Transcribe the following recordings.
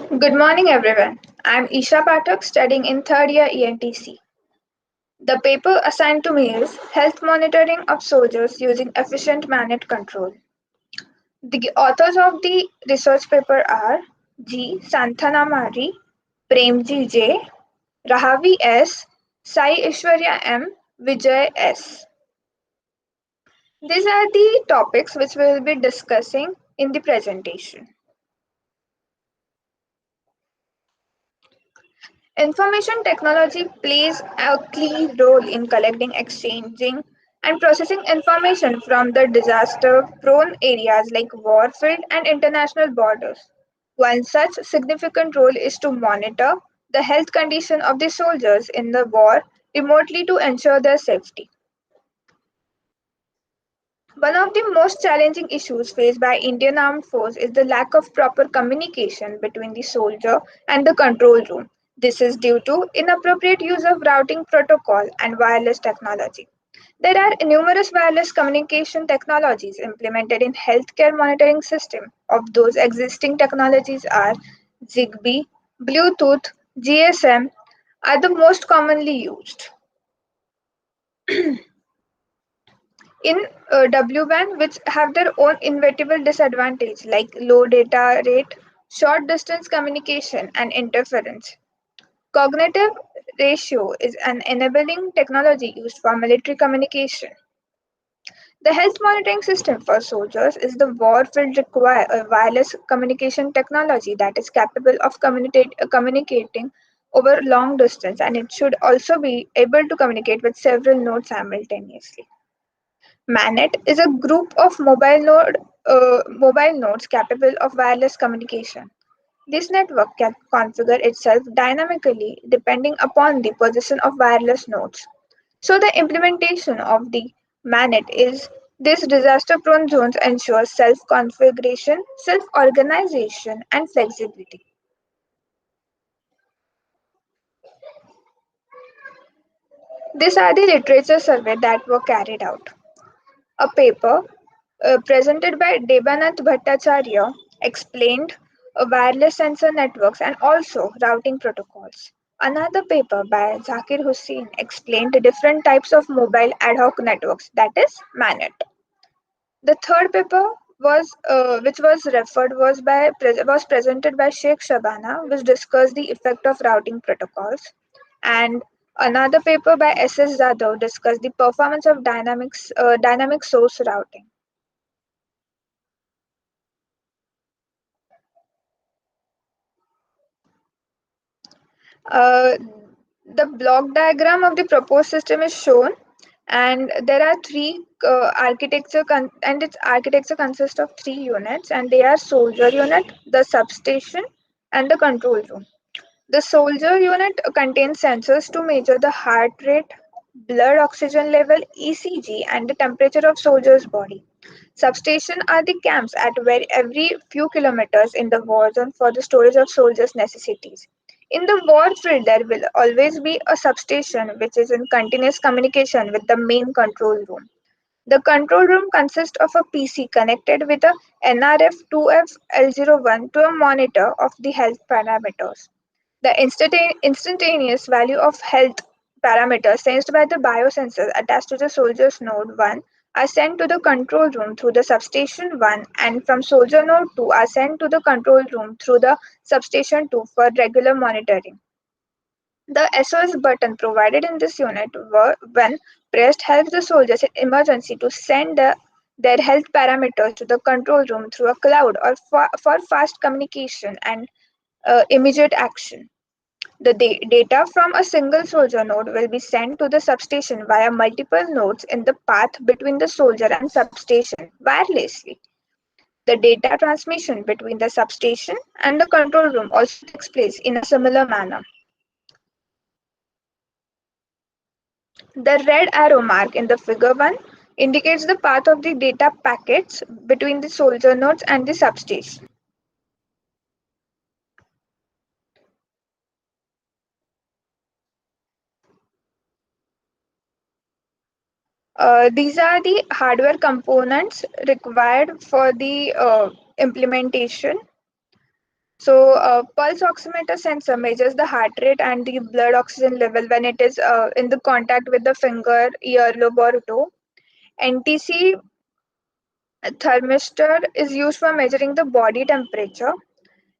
Good morning, everyone. I'm Isha Pathak, studying in third year ENTC. The paper assigned to me is Health Monitoring of Soldiers Using Efficient Managed Control. The authors of the research paper are G. Santhanamari, Premji J., Rahavi S., Sai Ishwarya M., Vijay S. These are the topics which we will be discussing in the presentation. Information technology plays a key role in collecting, exchanging, and processing information from the disaster prone areas like warfield and international borders. One such significant role is to monitor the health condition of the soldiers in the war remotely to ensure their safety. One of the most challenging issues faced by Indian Armed Force is the lack of proper communication between the soldier and the control room. This is due to inappropriate use of routing protocol and wireless technology. There are numerous wireless communication technologies implemented in healthcare monitoring system. Of those existing technologies are Zigbee, Bluetooth, GSM are the most commonly used. In W-band, which have their own inevitable disadvantage like low data rate, short distance communication, and interference. Cognitive ratio is an enabling technology used for military communication. The health monitoring system for soldiers is the warfield require a wireless communication technology that is capable of communicating over long distance, and it should also be able to communicate with several nodes simultaneously. MANET is a group of mobile nodes capable of wireless communication. This network can configure itself dynamically depending upon the position of wireless nodes. So the implementation of the MANET is this disaster-prone zones ensures self-configuration, self-organization, and flexibility. These are the literature survey that were carried out. A paper presented by Debanath Bhattacharya explained wireless sensor networks and also routing protocols. Another paper by Zakir Hussain explained the different types of mobile ad hoc networks, that is MANET. The third paper which was referred was presented by Sheikh Shabana, which discussed the effect of routing protocols, and another paper by S.S. Zadav discussed the performance of dynamic source routing. Uh, the block diagram of the proposed system is shown, and there are three and its architecture consists of three units, and they are soldier unit, the substation, and the control room. The soldier unit contains sensors to measure the heart rate, blood oxygen level, ECG, and the temperature of soldier's body. Substation are the camps at where every few kilometers in the war zone for the storage of soldiers' necessities. In the war field, there will always be a substation which is in continuous communication with the main control room. The control room consists of a PC connected with a NRF2FL01 to a monitor of the health parameters. The instantaneous value of health parameters sensed by the biosensors attached to the soldier's node 1 are sent to the control room through the substation 1, and from soldier node 2 are sent to the control room through the substation 2 for regular monitoring. The SOS button provided in this unit when pressed helps the soldiers in emergency to send their health parameters to the control room through a cloud or for fast communication and immediate action. The data from a single soldier node will be sent to the substation via multiple nodes in the path between the soldier and substation wirelessly. The data transmission between the substation and the control room also takes place in a similar manner. The red arrow mark in the figure 1 indicates the path of the data packets between the soldier nodes and the substation. These are the hardware components required for the implementation. So, pulse oximeter sensor measures the heart rate and the blood oxygen level when it is in the contact with the finger, earlobe, or toe. NTC thermistor is used for measuring the body temperature.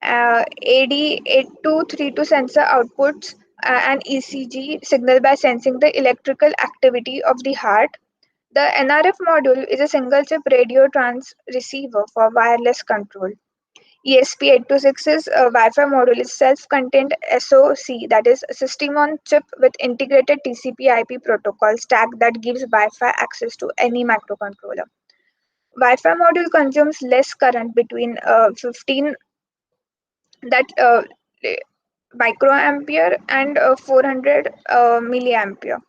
AD8232 sensor outputs an ECG signal by sensing the electrical activity of the heart. The NRF module is a single chip radio trans receiver for wireless control. ESP8266's Wi-Fi module is self-contained SoC, that is system on chip with integrated TCP/IP protocol stack that gives Wi-Fi access to any microcontroller. Wi-Fi module consumes less current between 15 that microampere and 400 milliampere.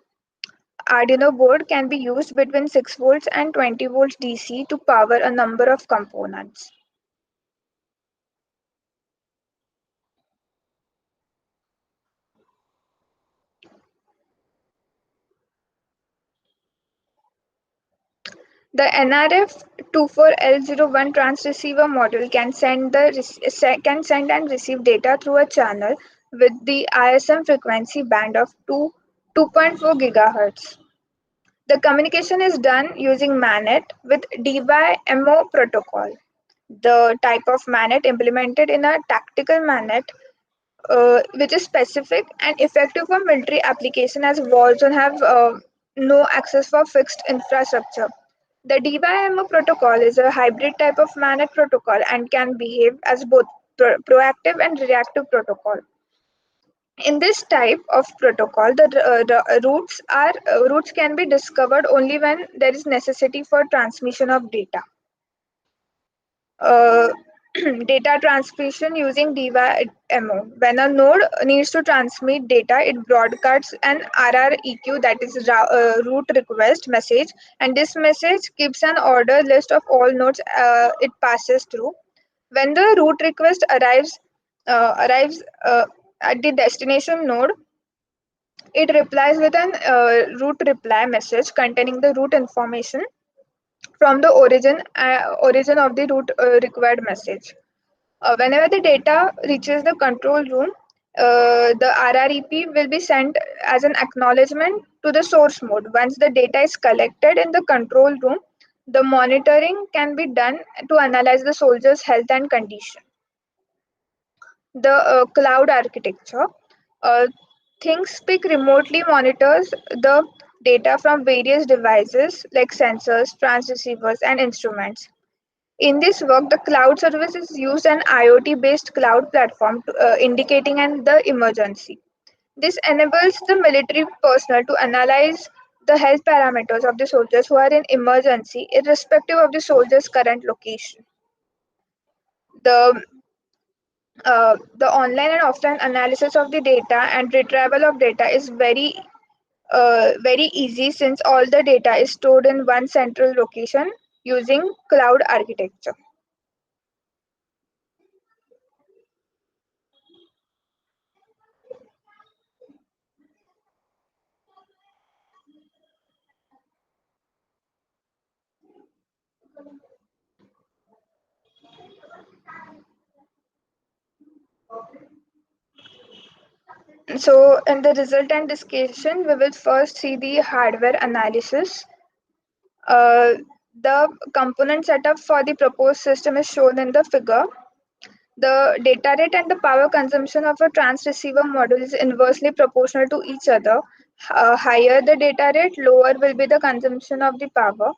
Arduino board can be used between 6 volts and 20 volts DC to power a number of components. The NRF24L01 transceiver module can send and receive data through a channel with the ISM frequency band of 2.4 GHz. The communication is done using MANET with DY-MO protocol. The type of MANET implemented in a tactical MANET, which is specific and effective for military application as war zones have no access for fixed infrastructure. The DYMO protocol is a hybrid type of MANET protocol and can behave as both proactive and reactive protocol. In this type of protocol, the routes can be discovered only when there is necessity for transmission of data. Uh, Data transmission using DYMO. When a node needs to transmit data, it broadcasts an RREQ, that is route request message, and this message keeps an order list of all nodes it passes through. When the route request arrives at the destination node, it replies with an route reply message containing the route information from the origin of the route required message. Whenever the data reaches the control room, the RREP will be sent as an acknowledgement to the source mode. Once the data is collected in the control room, the monitoring can be done to analyze the soldier's health and condition. The cloud architecture. Uh, ThinkSpeak remotely monitors the data from various devices like sensors, transceivers, and instruments. In this work, the cloud service is used an IoT-based cloud platform indicating the emergency. This enables the military personnel to analyze the health parameters of the soldiers who are in emergency, irrespective of the soldier's current location. The the online and offline analysis of the data and retrieval of data is very easy since all the data is stored in one central location using cloud architecture. So, in the resultant discussion, we will first see the hardware analysis. Uh, the component setup for the proposed system is shown in the figure. The data rate and the power consumption of a transceiver module is inversely proportional to each other. Higher the data rate, lower will be the consumption of the power.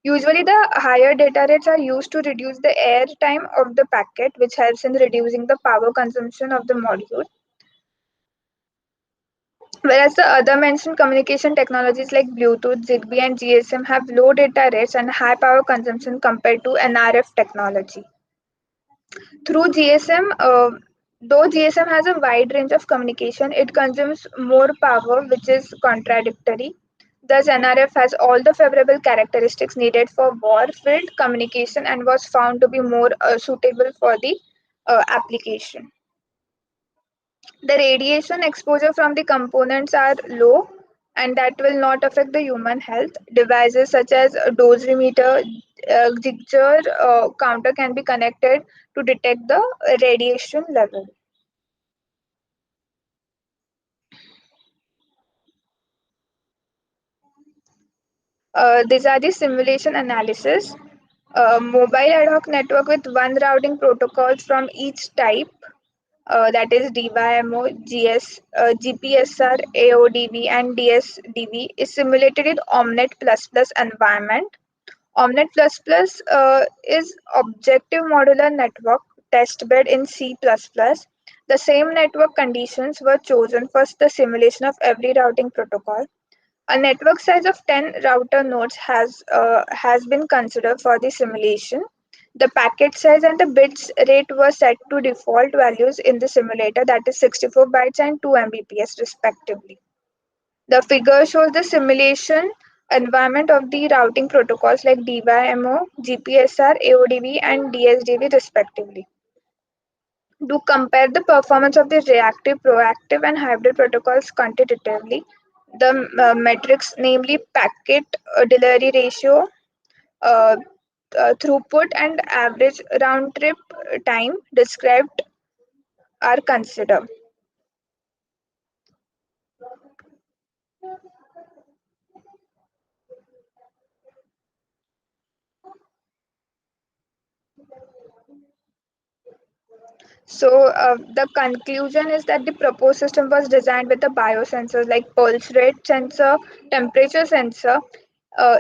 Usually, the higher data rates are used to reduce the air time of the packet, which helps in reducing the power consumption of the module. Whereas the other mentioned communication technologies like Bluetooth, Zigbee, and GSM have low data rates and high power consumption compared to NRF technology. Through GSM, though GSM has a wide range of communication, it consumes more power, which is contradictory. Thus, NRF has all the favorable characteristics needed for war field communication and was found to be more suitable for the application. The radiation exposure from the components are low and that will not affect the human health. Devices such as a dosimeter, Geiger counter can be connected to detect the radiation level. These are the simulation analysis. Mobile ad hoc network with one routing protocol from each type, that is DYMO, GPSR, AODV, and DSDV, is simulated in OMNeT++ environment. OMNeT++ is Objective Modular Network testbed in C++. The same network conditions were chosen for the simulation of every routing protocol. A network size of 10 router nodes has been considered for the simulation. The packet size and the bits rate were set to default values in the simulator, that is 64 bytes and 2 Mbps respectively. The figure shows the simulation environment of the routing protocols like DYMO, GPSR, AODV, and DSDV respectively. To compare the performance of the reactive, proactive, and hybrid protocols quantitatively, the metrics, namely packet delivery ratio, uh, throughput, and average round trip time described, are considered. So the conclusion is that the proposed system was designed with the biosensors like pulse rate sensor, temperature sensor,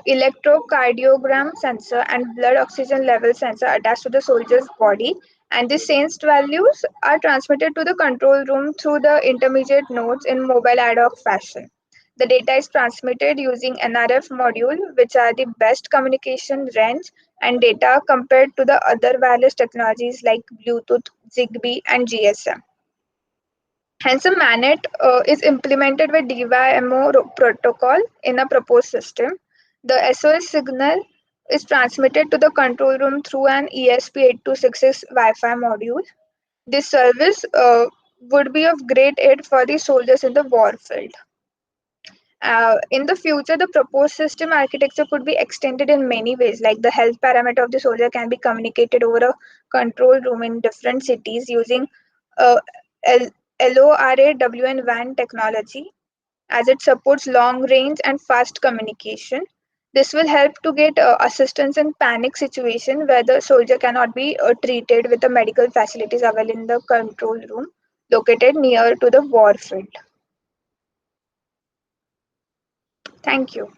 electrocardiogram sensor, and blood oxygen level sensor attached to the soldier's body. And the sensed values are transmitted to the control room through the intermediate nodes in mobile ad hoc fashion. The data is transmitted using NRF module, which are the best communication range and data compared to the other wireless technologies like Bluetooth, Zigbee, and GSM. Hence, a MANET is implemented with DYMO protocol in a proposed system. The SOS signal is transmitted to the control room through an ESP8266 Wi-Fi module. This service would be of great aid for the soldiers in the war field. In the future, the proposed system architecture could be extended in many ways, like the health parameter of the soldier can be communicated over a control room in different cities using uh, L- LoRaWAN WAN technology, as it supports long range and fast communication. This will help to get assistance in panic situation where the soldier cannot be treated with the medical facilities available in the control room located near to the war field. Thank you.